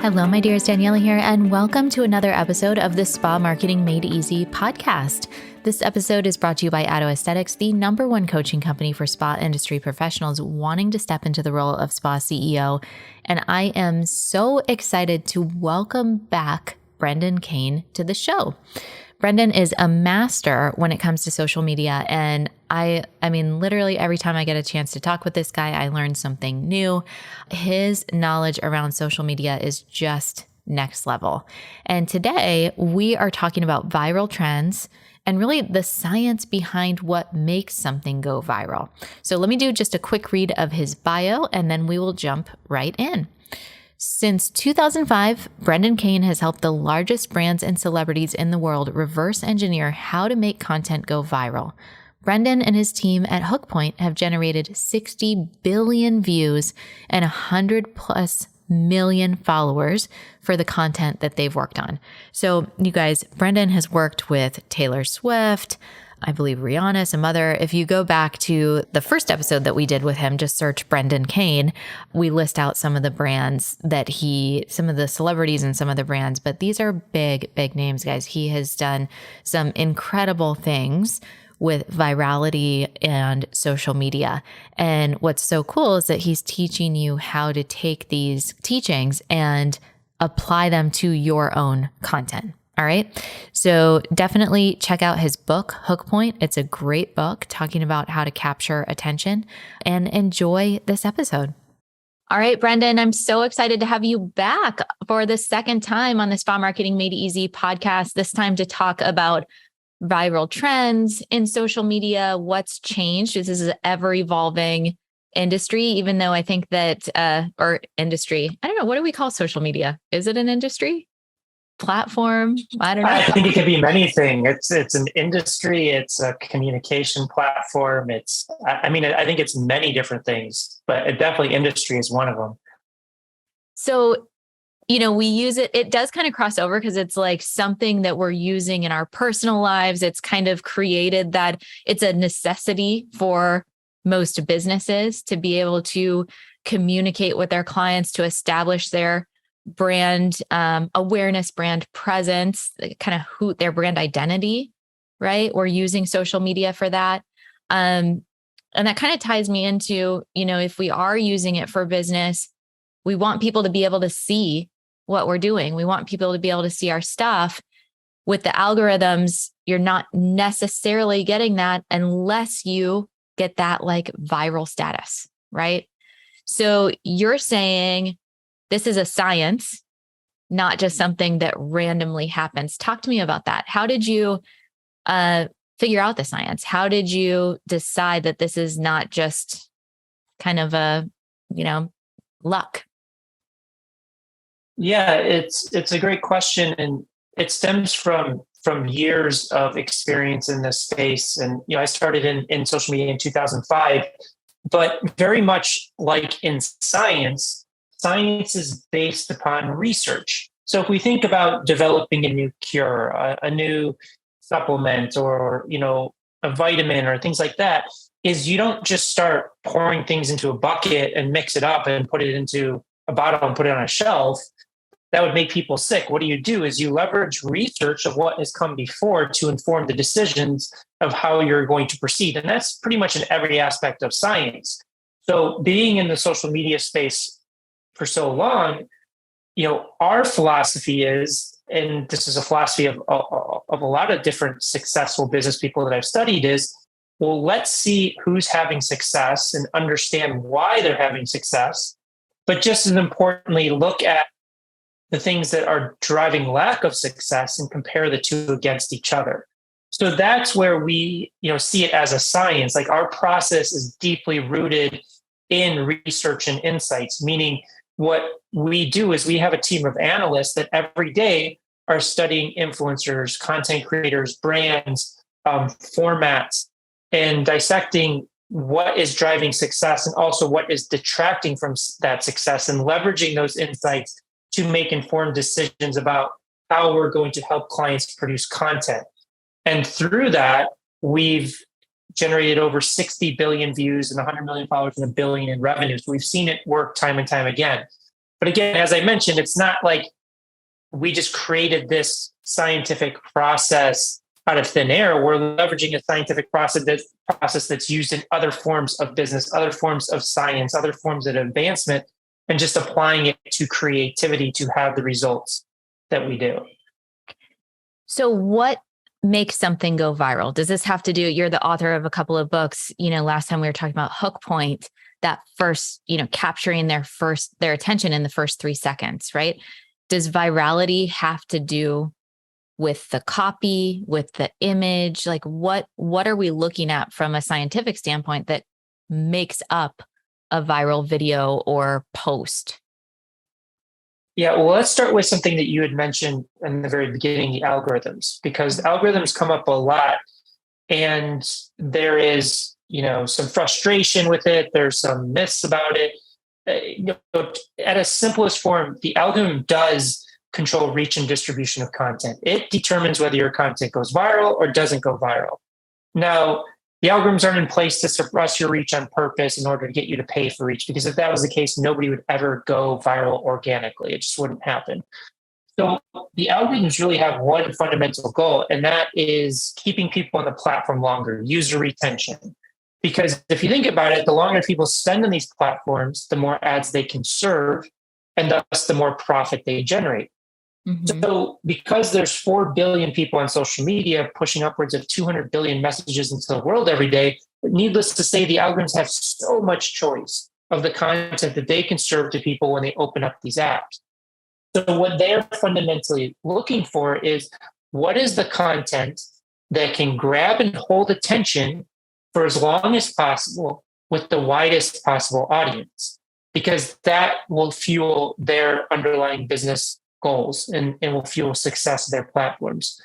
Hello, my dears. Daniela here, and welcome to another episode of the Spa Marketing Made Easy podcast. This episode is brought to you by Atto Aesthetics, the #1 coaching company for spa industry professionals wanting to step into the role of spa CEO. And I am so excited to welcome back Brendan Kane to the show. Brendan is a master when it comes to social media. And I mean, literally every time I get a chance to talk with this guy, I learn something new. His knowledge around social media is just next level. And today we are talking about viral trends and really the science behind what makes something go viral. So let me do just a quick read of his bio and then we will jump right in. Since 2005, Brendan Kane has helped the largest brands and celebrities in the world reverse engineer how to make content go viral. Brendan and his team at Hookpoint have generated 60 billion views and 100 plus million followers for the content that they've worked on. So you guys, Brendan has worked with Taylor Swift, I believe Rihanna, some other. If you go back to the first episode that we did with him, just search Brendan Kane, we list out some of the brands that some of the celebrities and some of the brands, but these are big, big names, guys. He has done some incredible things with virality and social media. And what's so cool is that he's teaching you how to take these teachings and apply them to your own content. All right. So definitely check out his book, Hookpoint. It's a great book talking about how to capture attention, and enjoy this episode. All right, Brendan, I'm so excited to have you back for the second time on the Spa Marketing Made Easy podcast, this time to talk about viral trends in social media, what's changed. This is an ever evolving industry, even though I think that, or industry, I don't know, what do we call social media? Is it an industry? Platform? I don't know. I think it could be many things. It's an industry. It's a communication platform. I think it's many different things, but definitely industry is one of them. So, we use it. It does kind of cross over because it's like something that we're using in our personal lives. It's kind of created that it's a necessity for most businesses to be able to communicate with their clients, to establish their brand awareness, brand presence, kind of their brand identity, right? We're using social media for that. And that kind of ties me into, if we are using it for business, we want people to be able to see what we're doing. We want people to be able to see our stuff. With the algorithms, you're not necessarily getting that unless you get that like viral status, right? So you're saying this is a science, not just something that randomly happens. Talk to me about that. How did you figure out the science? How did you decide that this is not just kind of luck? Yeah, it's a great question, and it stems from years of experience in this space. And I started in social media in 2005, but very much like in science is based upon research. So if we think about developing a new cure, a new supplement, or a vitamin or things like that, is you don't just start pouring things into a bucket and mix it up and put it into a bottle and put it on a shelf. That would make people sick. What do is you leverage research of what has come before to inform the decisions of how you're going to proceed. And that's pretty much in every aspect of science. So being in the social media space for so long, our philosophy is, and this is a philosophy of a lot of different successful business people that I've studied, is, well, let's see who's having success and understand why they're having success. But just as importantly, look at the things that are driving lack of success and compare the two against each other. So that's where we, see it as a science. Like, our process is deeply rooted in research and insights, meaning what we do is we have a team of analysts that every day are studying influencers, content creators, brands, formats, and dissecting what is driving success and also what is detracting from that success, and leveraging those insights to make informed decisions about how we're going to help clients produce content. And through that, we've generated over 60 billion views and 100 million followers and $1 billion in revenue. So we've seen it work time and time again. But again, as I mentioned, it's not like we just created this scientific process out of thin air. We're leveraging a scientific process that's used in other forms of business, other forms of science, other forms of advancement, and just applying it to creativity to have the results that we do. So what makes something go viral? Does this have to do, you're the author of a couple of books, last time we were talking about hook point, that first, capturing their attention in the first 3 seconds, right? Does virality have to do with the copy, with the image? Like what are we looking at from a scientific standpoint that makes up a viral video or post? Yeah, well, let's start with something that you had mentioned in the very beginning, the algorithms, because algorithms come up a lot, and there is, some frustration with it. There's some myths about it. At a simplest form, the algorithm does control reach and distribution of content. It determines whether your content goes viral or doesn't go viral. Now, the algorithms aren't in place to suppress your reach on purpose in order to get you to pay for reach, because if that was the case, nobody would ever go viral organically. It just wouldn't happen. So the algorithms really have one fundamental goal, and that is keeping people on the platform longer, user retention. Because if you think about it, the longer people spend on these platforms, the more ads they can serve, and thus the more profit they generate. Mm-hmm. So because there's 4 billion people on social media pushing upwards of 200 billion messages into the world every day, needless to say, the algorithms have so much choice of the content that they can serve to people when they open up these apps. So what they're fundamentally looking for is, what is the content that can grab and hold attention for as long as possible with the widest possible audience, because that will fuel their underlying business goals and will fuel success of their platforms.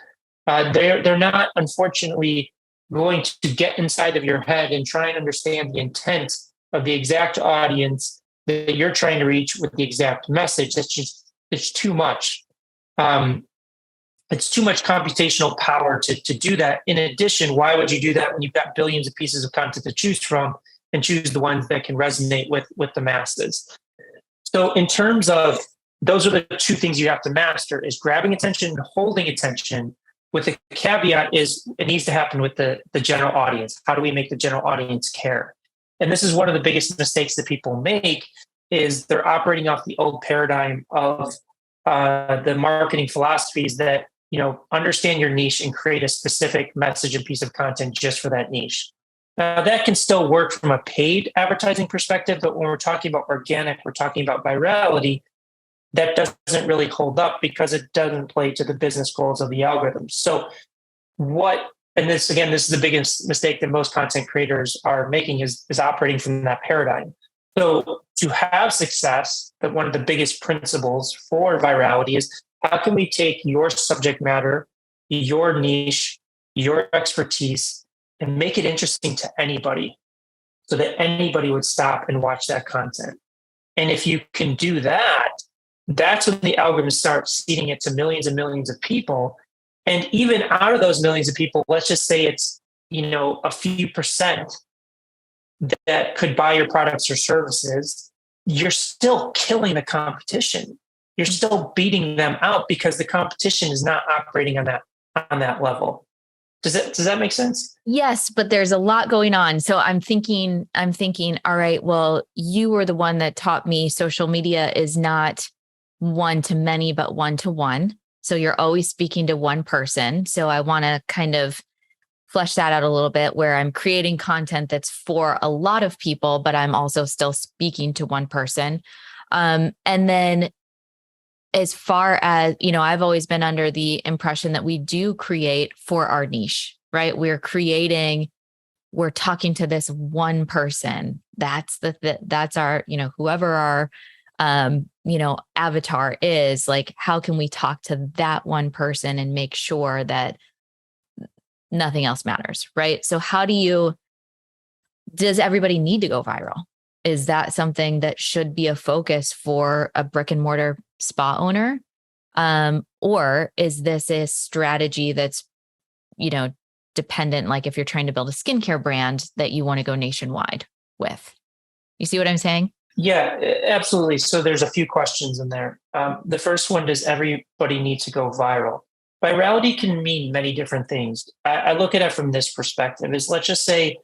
They're not, unfortunately, going to get inside of your head and try and understand the intent of the exact audience that you're trying to reach with the exact message. It's too much. It's too much computational power to do that. In addition, why would you do that when you've got billions of pieces of content to choose from and choose the ones that can resonate with the masses? So in terms of, those are the two things you have to master, is grabbing attention and holding attention, with the caveat is it needs to happen with the general audience. How do we make the general audience care? And this is one of the biggest mistakes that people make, is they're operating off the old paradigm of the marketing philosophies that, understand your niche and create a specific message and piece of content just for that niche. Now, that can still work from a paid advertising perspective, but when we're talking about organic, we're talking about virality, that doesn't really hold up because it doesn't play to the business goals of the algorithms. So this is the biggest mistake that most content creators are making, is operating from that paradigm. So to have success, that one of the biggest principles for virality is, how can we take your subject matter, your niche, your expertise, and make it interesting to anybody so that anybody would stop and watch that content? And if you can do that, that's when the algorithm starts seeding it to millions and millions of people. And even out of those millions of people, let's just say it's, a few percent that could buy your products or services, you're still killing the competition. You're still beating them out because the competition is not operating on that level. Does that make sense? Yes, but there's a lot going on. So I'm thinking, all right, well, you were the one that taught me social media is not one to many, but one to one. So you're always speaking to one person. So I want to kind of flesh that out a little bit, where I'm creating content that's for a lot of people, but I'm also still speaking to one person. And then as far as, I've always been under the impression that we do create for our niche, right? We're talking to this one person. That's our, whoever our, avatar is, like, how can we talk to that one person and make sure that nothing else matters, right? So does everybody need to go viral? Is that something that should be a focus for a brick and mortar spa owner? Or is this a strategy that's, dependent, like if you're trying to build a skincare brand that you want to go nationwide with? You see what I'm saying? Yeah, absolutely. So there's a few questions in there. The first one, does everybody need to go viral? Virality can mean many different things. I look at it from this perspective is, let's just say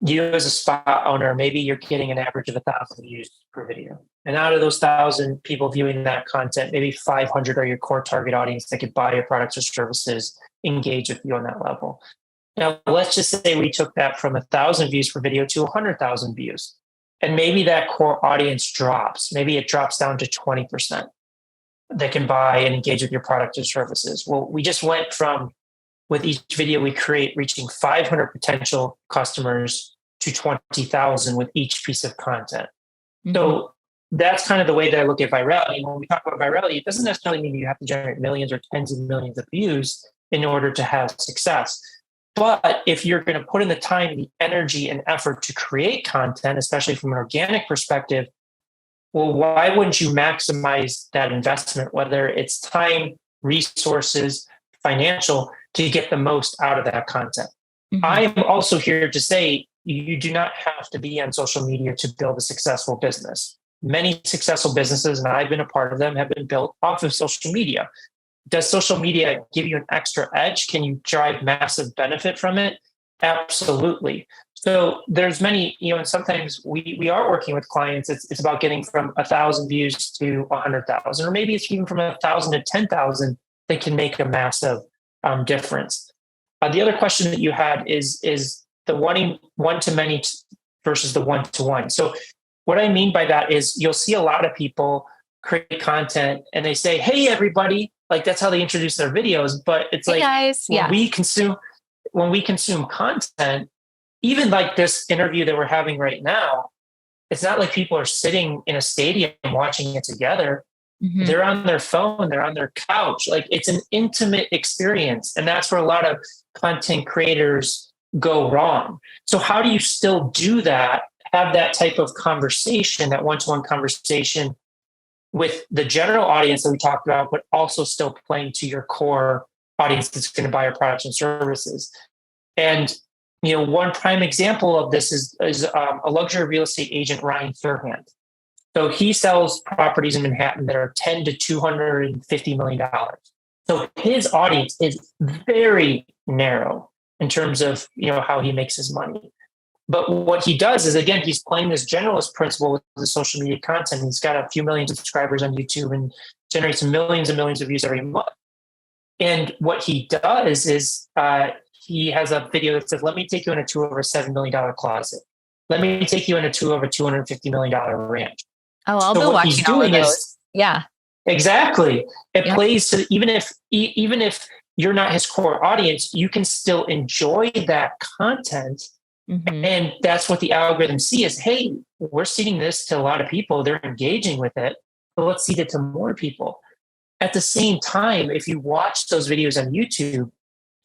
you as a spot owner, maybe you're getting an average of 1,000 views per video. And out of those 1,000 people viewing that content, maybe 500 are your core target audience that could buy your products or services, engage with you on that level. Now, let's just say we took that from 1,000 views per video to 100,000 views. And maybe that core audience drops. Maybe it drops down to 20% that can buy and engage with your product or services. Well, we just went from, with each video we create, reaching 500 potential customers to 20,000 with each piece of content. Mm-hmm. So that's kind of the way that I look at virality. When we talk about virality, it doesn't necessarily mean you have to generate millions or tens of millions of views in order to have success. But if you're going to put in the time, the energy, and effort to create content, especially from an organic perspective, well, why wouldn't you maximize that investment, whether it's time, resources, financial, to get the most out of that content? Mm-hmm. I am also here to say you do not have to be on social media to build a successful business. Many successful businesses, and I've been a part of them, have been built off of social media. Does social media give you an extra edge? Can you drive massive benefit from it? Absolutely. So there's many, and sometimes we are working with clients. It's about getting from 1,000 views to 100,000, or maybe it's even from 1,000 to 10,000 that can make a massive difference. The other question that you had is the one-to-many versus the one-to-one. So what I mean by that is you'll see a lot of people create content and they say, "Hey, everybody," like that's how they introduce their videos. But it's hey like, guys, when we consume content, even like this interview that we're having right now, it's not like people are sitting in a stadium watching it together. Mm-hmm. They're on their phone, they're on their couch. Like, it's an intimate experience. And that's where a lot of content creators go wrong. So how do you still do that, have that type of conversation, that one-to-one conversation with the general audience that we talked about, but also still playing to your core audience that's going to buy your products and services? And one prime example of this is a luxury real estate agent, Ryan Serhant. So he sells properties in Manhattan that are $10 to $250 million. So his audience is very narrow in terms of how he makes his money. But what he does is, again, he's playing this generalist principle with the social media content. He's got a few million subscribers on YouTube and generates millions and millions of views every month. And what he does is he has a video that says, "Let me take you on a tour of a $7 million closet. Let me take you on a tour of a $250 million ranch." Oh, I'll be watching all of those. Yeah, exactly. It plays to, even if you're not his core audience, you can still enjoy that content. Mm-hmm. And that's what the algorithms see is, hey, we're seeding this to a lot of people. They're engaging with it. But let's seed it to more people. At the same time, if you watch those videos on YouTube,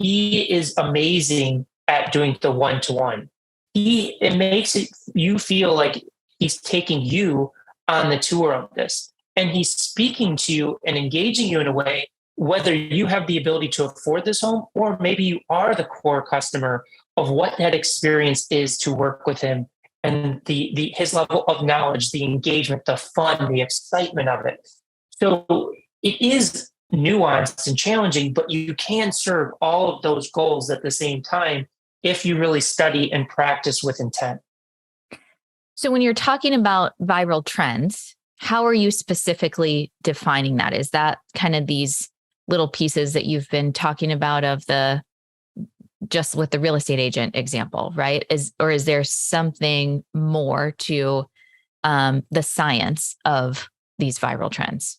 he is amazing at doing the one-to-one. It makes you feel like he's taking you on the tour of this. And he's speaking to you and engaging you in a way, whether you have the ability to afford this home, or maybe you are the core customer of what that experience is to work with him, and his level of knowledge, the engagement, the fun, the excitement of it. So it is nuanced and challenging, but you can serve all of those goals at the same time if you really study and practice with intent. So when you're talking about viral trends, how are you specifically defining that? Is that kind of these little pieces that you've been talking about of just with the real estate agent example, right? Is there something more to the science of these viral trends?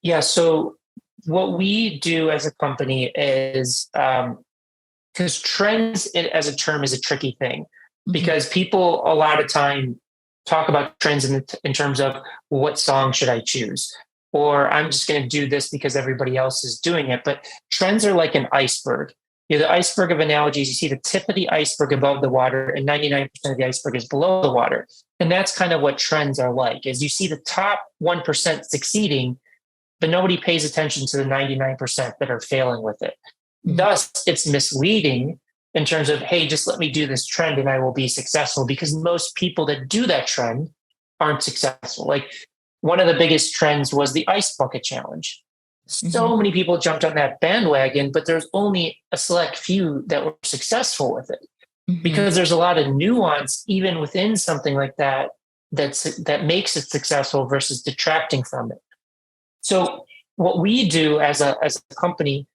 Yeah. So what we do as a company is, because trends as a term is a tricky thing, because people a lot of time talk about trends in terms of, well, what song should I choose? Or I'm just going to do this because everybody else is doing it. But trends are like an iceberg. The iceberg of analogies, you see the tip of the iceberg above the water, and 99% of the iceberg is below the water. And that's kind of what trends are like, is you see the top 1% succeeding, but nobody pays attention to the 99% that are failing with it. Thus, it's misleading in terms of, hey, just let me do this trend and I will be successful, because most people that do that trend aren't successful. Like one of the biggest trends was the ice bucket challenge. Mm-hmm. So many people jumped on that bandwagon, but there's only a select few that were successful with it Mm-hmm. because there's a lot of nuance even within something like that that makes it successful versus detracting from it. So what we do as a company,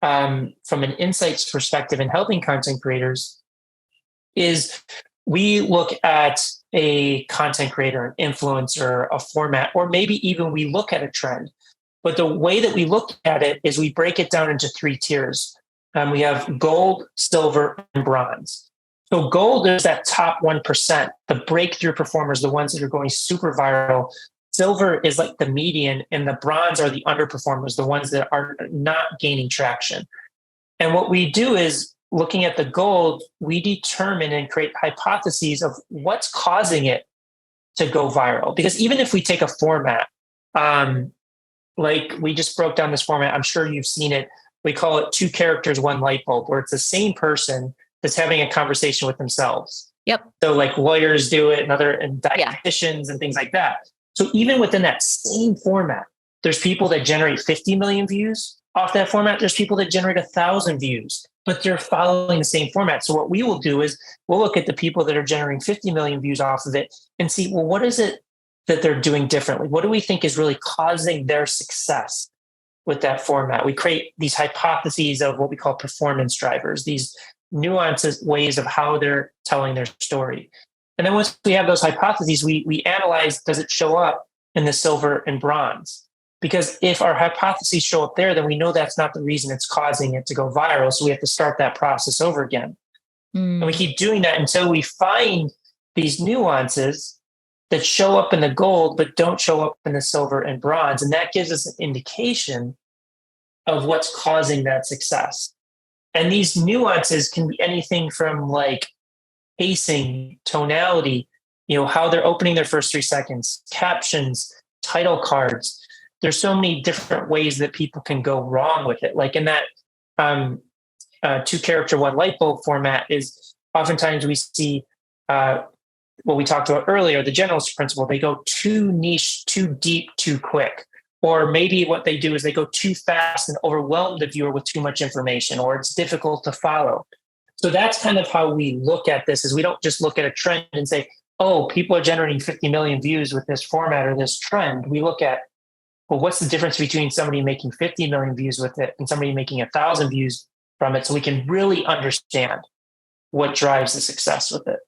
from an insights perspective in helping content creators, is we look at a content creator, an influencer, a format, or maybe even we look at a trend. But the way that we look at it is we break it down into 3 tiers. We have gold, silver, and bronze. So gold is that top 1%, the breakthrough performers, the ones that are going super viral. Silver is like the median, and the bronze are the underperformers, the ones that are not gaining traction. And what we do is looking at the gold, we determine and create hypotheses of what's causing it to go viral. Because even if we take a format, like we just broke down this format, I'm sure you've seen it. We call it 2 characters, 1 light bulb, where it's the same person that's having a conversation with themselves. Yep. So like lawyers do it and dietitians and things like that. So even within that same format, there's people that generate 50 million views off that format. There's people that generate 1,000 views, but they're following the same format. So what we will do is we'll look at the people that are generating 50 million views off of it and see, well, what is it that they're doing differently? What do we think is really causing their success with that format? We create these hypotheses of what we call performance drivers, these nuances, ways of how they're telling their story. And then once we have those hypotheses, we analyze, does it show up in the silver and bronze? Because if our hypotheses show up there, then we know that's not the reason it's causing it to go viral. So we have to start that process over again. And we keep doing that until we find these nuances that show up in the gold, but don't show up in the silver and bronze. And that gives us an indication of what's causing that success. And these nuances can be anything from like pacing, tonality, how they're opening their first 3 seconds, captions, title cards. There's so many different ways that people can go wrong with it. Like in that 2 character, 1 light bulb format is oftentimes we see what we talked about earlier, the generalist principle. They go too niche, too deep, too quick. Or maybe what they do is they go too fast and overwhelm the viewer with too much information, or it's difficult to follow. So that's kind of how we look at this, is we don't just look at a trend and say, oh, people are generating 50 million views with this format or this trend. We look at, well, what's the difference between somebody making 50 million views with it and somebody making 1,000 views from it, so we can really understand what drives the success with it.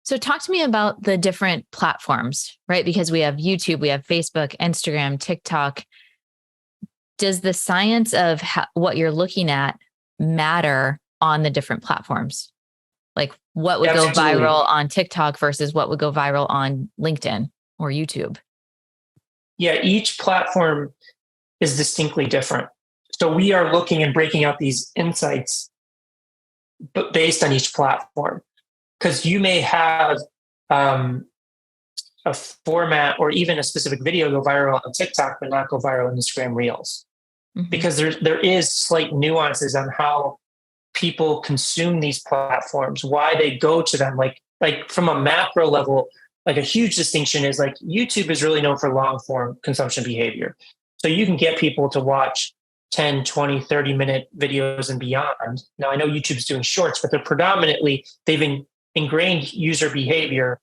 So talk to me about the different platforms, right? Because we have YouTube, we have Facebook, Instagram, TikTok. Does the science of what you're looking at matter on the different platforms? Like what would go viral on TikTok versus what would go viral on LinkedIn or YouTube? Yeah, each platform is distinctly different. So we are looking and breaking out these insights, but based on each platform. Because you may have a format or even a specific video go viral on TikTok, but not go viral on Instagram Reels. Mm-hmm. Because there is slight nuances on how people consume these platforms, why they go to them. Like from a macro level, like a huge distinction is like YouTube is really known for long form consumption behavior. So you can get people to watch 10, 20, 30-minute videos and beyond. Now, I know YouTube's doing shorts, but they've ingrained user behavior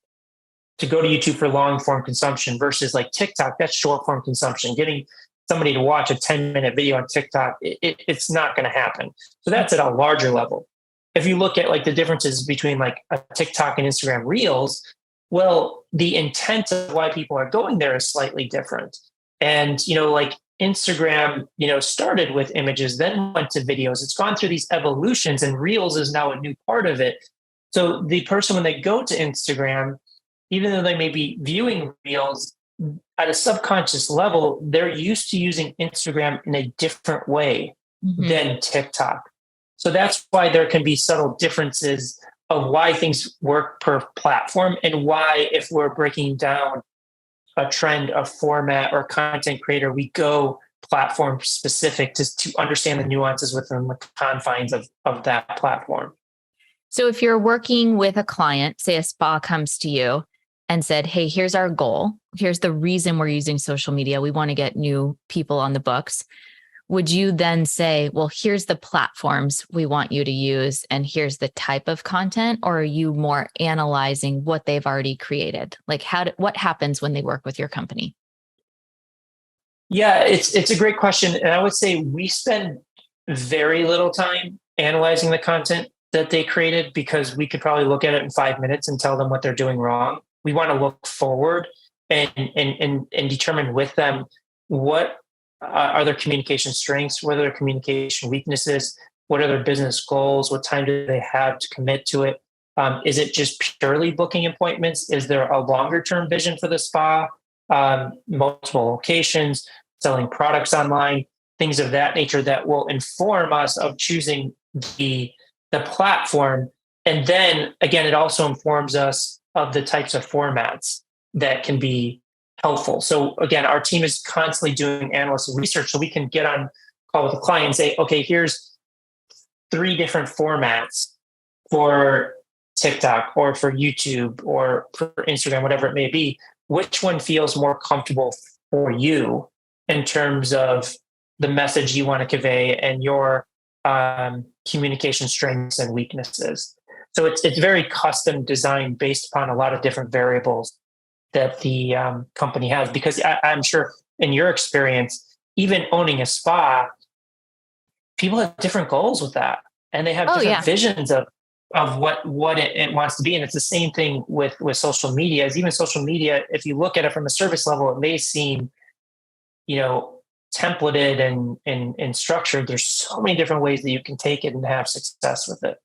to go to YouTube for long form consumption versus like TikTok, that's short form consumption. Getting somebody to watch a 10-minute video on TikTok, it's not going to happen. So that's at a larger level. If you look at like the differences between like a TikTok and Instagram Reels, well, the intent of why people are going there is slightly different. And, like Instagram, started with images, then went to videos. It's gone through these evolutions, and Reels is now a new part of it. So the person, when they go to Instagram, even though they may be viewing Reels, at a subconscious level, they're used to using Instagram in a different way than TikTok. So that's why there can be subtle differences of why things work per platform, and why, if we're breaking down a trend, a format, or content creator, we go platform specific to understand the nuances within the confines of that platform. So if you're working with a client, say a spa comes to you and said, hey, here's our goal. Here's the reason we're using social media. We want to get new people on the books. Would you then say, well, here's the platforms we want you to use, and here's the type of content? Or are you more analyzing what they've already created? Like what happens when they work with your company? Yeah, it's a great question. And I would say we spend very little time analyzing the content that they created, because we could probably look at it in 5 minutes and tell them what they're doing wrong. We want to look forward and determine with them what are their communication strengths, what are their communication weaknesses, what are their business goals, what time do they have to commit to it. Is it just purely booking appointments? Is there a longer term vision for the spa? Multiple locations, selling products online, things of that nature that will inform us of choosing the platform. And then again, it also informs us of the types of formats that can be helpful. So again, our team is constantly doing analysis and research, so we can get on call with the client and say, okay, here's 3 different formats for TikTok or for YouTube or for Instagram, whatever it may be. Which one feels more comfortable for you in terms of the message you want to convey and your communication strengths and weaknesses? So it's very custom designed based upon a lot of different variables that the company has. Because I'm sure in your experience, even owning a spa, people have different goals with that, and they have different visions of what it wants to be. And it's the same thing with social media. As even social media, if you look at it from a service level, it may seem, templated and structured. There's so many different ways that you can take it and have success with it.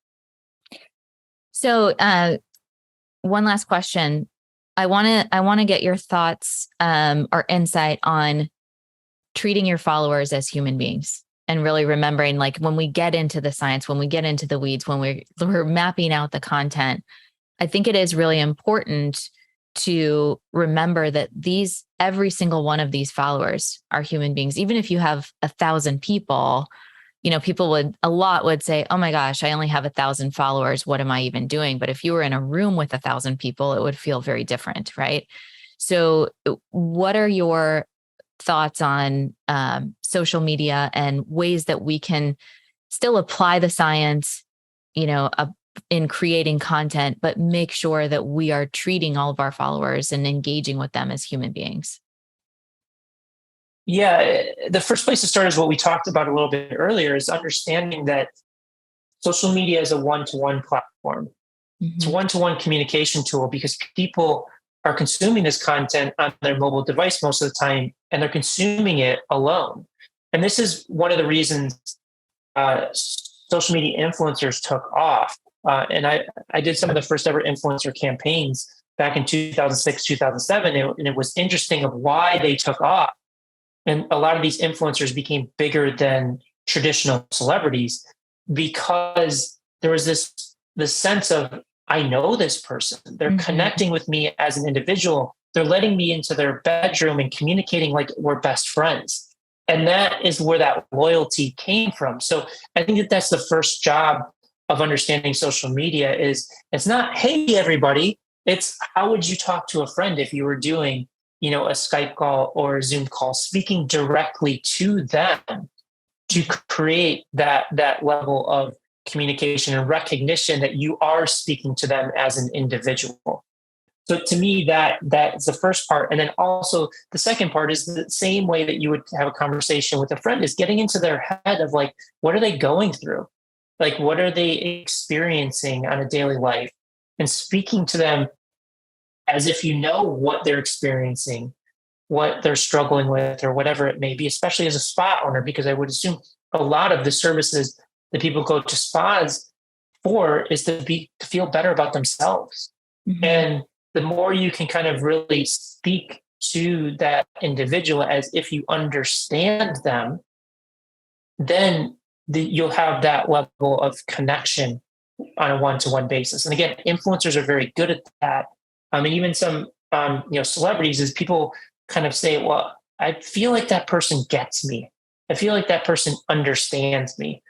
So one last question. I want to get your thoughts or insight on treating your followers as human beings. And really remembering, like, when we get into the science, when we get into the weeds, when we're mapping out the content, I think it is really important to remember that every single one of these followers are human beings. Even if you have 1,000 people, people would say, oh my gosh, I only have 1,000 followers. What am I even doing? But if you were in a room with 1,000 people, it would feel very different, right? So what are your thoughts on social media and ways that we can still apply the science, in creating content, but make sure that we are treating all of our followers and engaging with them as human beings? Yeah, the first place to start is what we talked about a little bit earlier, is understanding that social media is a one-to-one platform. Mm-hmm. It's a one-to-one communication tool, because people are consuming this content on their mobile device most of the time, and they're consuming it alone. And this is one of the reasons social media influencers took off. And I did some of the first ever influencer campaigns back in 2006, 2007. And it was interesting of why they took off. And a lot of these influencers became bigger than traditional celebrities, because there was this sense of, I know this person. They're mm-hmm. connecting with me as an individual. They're letting me into their bedroom and communicating like we're best friends. And that is where that loyalty came from. So I think that's the first job of understanding social media. Is it's not, hey, everybody. It's, how would you talk to a friend if you were doing, a Skype call or a Zoom call, speaking directly to them to create that level of communication and recognition that you are speaking to them as an individual. So to me, that's the first part. And then also the second part is the same way that you would have a conversation with a friend, is getting into their head of like, what are they going through? Like, what are they experiencing on a daily life? And speaking to them as if you know what they're experiencing, what they're struggling with, or whatever it may be, especially as a spa owner, because I would assume a lot of the services that people go to spas for is to feel better about themselves. Mm-hmm. And the more you can kind of really speak to that individual as if you understand them, then you'll have that level of connection on a one-to-one basis. And again, influencers are very good at that. And even some, celebrities, is people kind of say, well, I feel like that person gets me. I feel like that person understands me.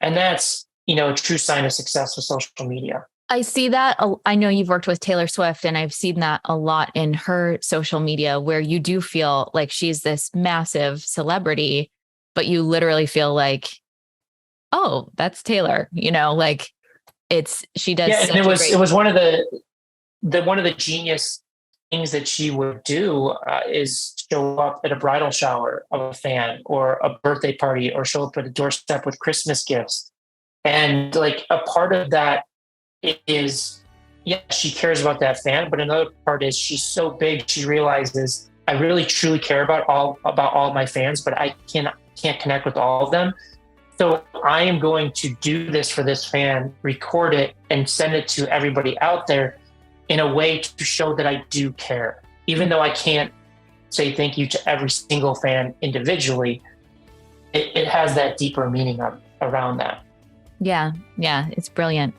And that's, a true sign of success with social media. I see that. I know you've worked with Taylor Swift, and I've seen that a lot in her social media where you do feel like she's this massive celebrity, but you literally feel like, oh, that's Taylor, like she does Yeah, and such a great. it was one of the genius things that she would do is show up at a bridal shower of a fan or a birthday party, or show up at a doorstep with Christmas gifts. And like a part of that is, yeah, she cares about that fan, but another part is she's so big, she realizes I really truly care about all of my fans, but I can't connect with all of them. So I am going to do this for this fan, record it, and send it to everybody out there in a way to show that I do care. Even though I can't say thank you to every single fan individually, it has that deeper meaning around that. Yeah, it's brilliant.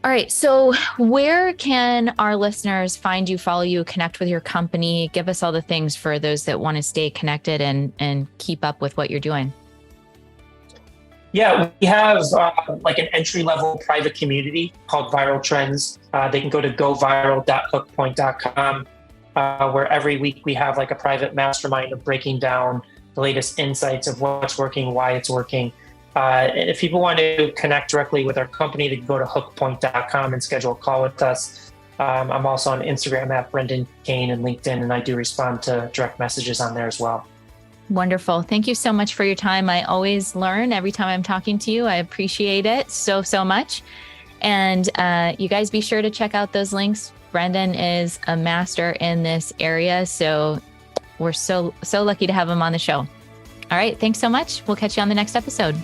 All right. So where can our listeners find you, follow you, connect with your company? Give us all the things for those that want to stay connected and keep up with what you're doing. Yeah, we have like an entry-level private community called Viral Trends. They can go to goviral.hookpoint.com, where every week we have like a private mastermind of breaking down the latest insights of what's working, why it's working. If people want to connect directly with our company, they can go to hookpoint.com and schedule a call with us. I'm also on Instagram at Brendan Kane and LinkedIn, and I do respond to direct messages on there as well. Wonderful. Thank you so much for your time. I always learn every time I'm talking to you. I appreciate it so much. And you guys be sure to check out those links. Brendan is a master in this area. So we're so lucky to have him on the show. All right. Thanks so much. We'll catch you on the next episode.